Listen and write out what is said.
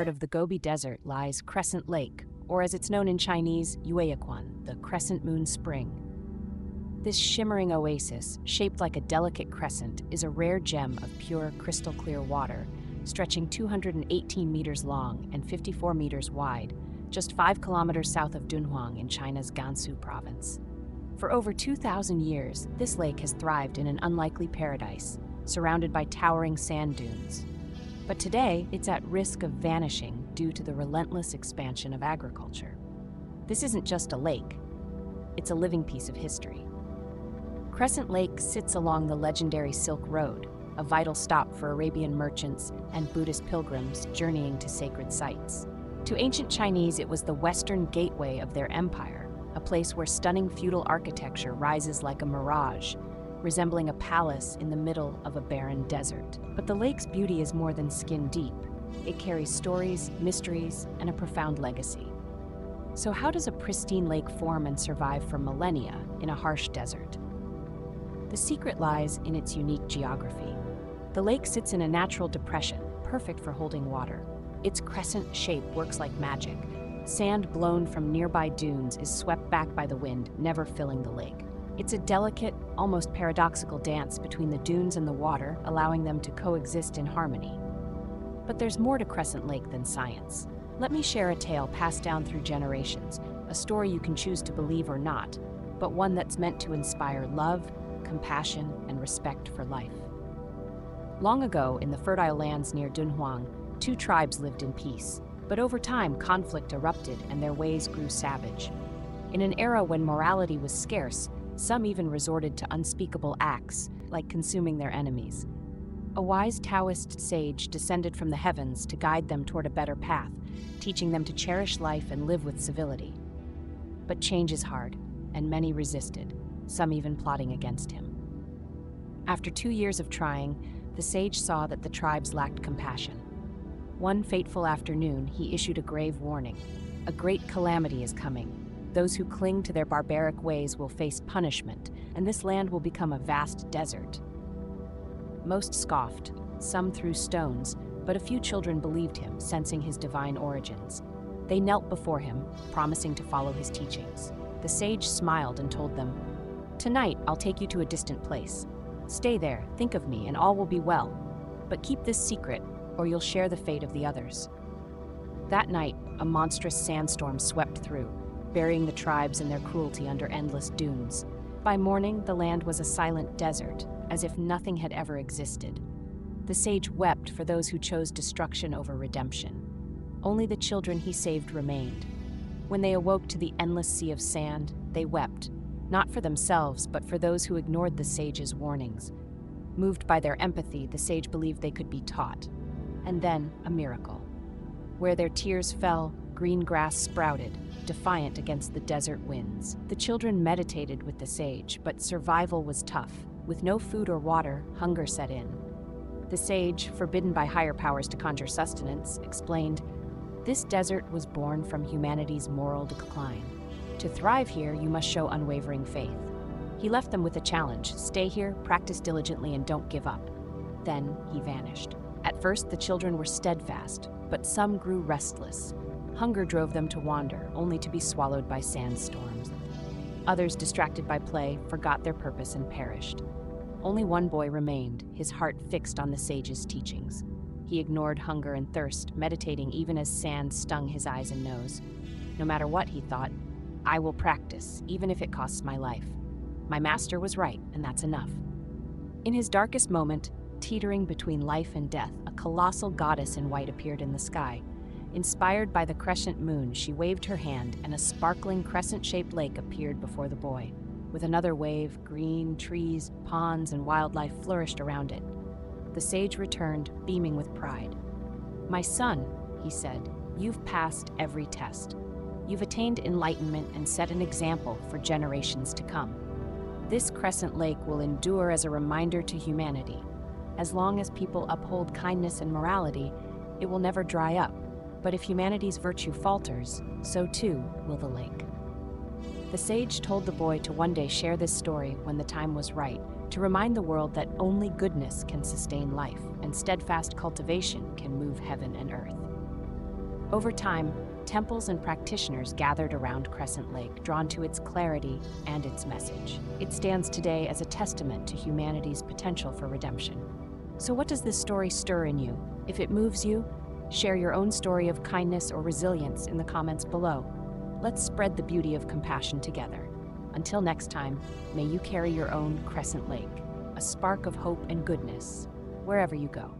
heart of the Gobi Desert lies Crescent Lake, or as it's known in Chinese, Yueyaquan, the crescent moon spring. This shimmering oasis, shaped like a delicate crescent, is a rare gem of pure, crystal-clear water, stretching 218 meters long and 54 meters wide, just 5 kilometers south of Dunhuang in China's Gansu province. For over 2,000 years, this lake has thrived in an unlikely paradise, surrounded by towering sand dunes. But today, it's at risk of vanishing due to the relentless expansion of agriculture. This isn't just a lake, it's a living piece of history. Crescent Lake sits along the legendary Silk Road, a vital stop for Arabian merchants and Buddhist pilgrims journeying to sacred sites. To ancient Chinese, it was the western gateway of their empire, a place where stunning feudal architecture rises like a mirage, resembling a palace in the middle of a barren desert. But the lake's beauty is more than skin deep. It carries stories, mysteries, and a profound legacy. So how does a pristine lake form and survive for millennia in a harsh desert? The secret lies in its unique geography. The lake sits in a natural depression, perfect for holding water. Its crescent shape works like magic. Sand blown from nearby dunes is swept back by the wind, never filling the lake. It's a delicate, almost paradoxical dance between the dunes and the water, allowing them to coexist in harmony. But there's more to Crescent Lake than science. Let me share a tale passed down through generations, a story you can choose to believe or not, but one that's meant to inspire love, compassion, and respect for life. Long ago, in the fertile lands near Dunhuang, 2 tribes lived in peace. But over time, conflict erupted and their ways grew savage. In an era when morality was scarce, some even resorted to unspeakable acts, like consuming their enemies. A wise Taoist sage descended from the heavens to guide them toward a better path, teaching them to cherish life and live with civility. But change is hard, and many resisted, some even plotting against him. After 2 years of trying, the sage saw that the tribes lacked compassion. One fateful afternoon, he issued a grave warning. A great calamity is coming. Those who cling to their barbaric ways will face punishment, and this land will become a vast desert. Most scoffed, some threw stones, but a few children believed him, sensing his divine origins. They knelt before him, promising to follow his teachings. The sage smiled and told them, "Tonight, I'll take you to a distant place. Stay there, think of me, and all will be well. But keep this secret, or you'll share the fate of the others." That night, a monstrous sandstorm swept through, burying the tribes in their cruelty under endless dunes. By morning, the land was a silent desert, as if nothing had ever existed. The sage wept for those who chose destruction over redemption. Only the children he saved remained. When they awoke to the endless sea of sand, they wept, not for themselves, but for those who ignored the sage's warnings. Moved by their empathy, the sage believed they could be taught. And then, a miracle. Where their tears fell, green grass sprouted, defiant against the desert winds. The children meditated with the sage, but survival was tough. With no food or water, hunger set in. The sage, forbidden by higher powers to conjure sustenance, explained, "This desert was born from humanity's moral decline. To thrive here, you must show unwavering faith." He left them with a challenge: stay here, practice diligently, and don't give up. Then he vanished. At first, the children were steadfast, but some grew restless. Hunger drove them to wander, only to be swallowed by sandstorms. Others, distracted by play, forgot their purpose and perished. Only one boy remained, his heart fixed on the sage's teachings. He ignored hunger and thirst, meditating even as sand stung his eyes and nose. No matter what, he thought, "I will practice, even if it costs my life. My master was right, and that's enough." In his darkest moment, teetering between life and death, a colossal goddess in white appeared in the sky. Inspired by the crescent moon, she waved her hand, and a sparkling crescent-shaped lake appeared before the boy. With another wave, green, trees, ponds, and wildlife flourished around it. The sage returned, beaming with pride. "My son," he said, "you've passed every test. You've attained enlightenment and set an example for generations to come. This crescent lake will endure as a reminder to humanity. As long as people uphold kindness and morality, it will never dry up. But if humanity's virtue falters, so too will the lake." The sage told the boy to one day share this story when the time was right, to remind the world that only goodness can sustain life, and steadfast cultivation can move heaven and earth. Over time, temples and practitioners gathered around Crescent Lake, drawn to its clarity and its message. It stands today as a testament to humanity's potential for redemption. So what does this story stir in you? If it moves you, share your own story of kindness or resilience in the comments below. Let's spread the beauty of compassion together. Until next time, may you carry your own Crescent Lake, a spark of hope and goodness, wherever you go.